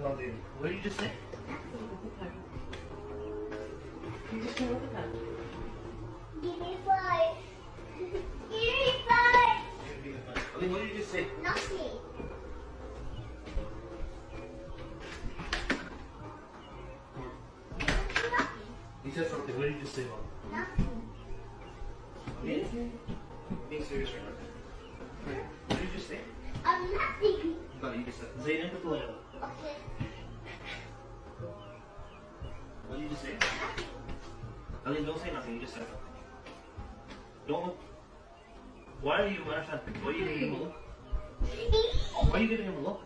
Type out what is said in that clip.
Lovely. What did you just say? You just can't look at them. Give me 5. Give me 5. I mean, what did you just say? Nothing. You said something. What did you just say, Mom? Nothing. Being serious right now. What did you just say? Nothing. No, you just said. Zayn, ito lang. Okay. What did you just say? Nothing. I mean, don't say nothing. You just said something. Don't. Why are you laughing? Why are you giving him a look? Why are you giving him a look?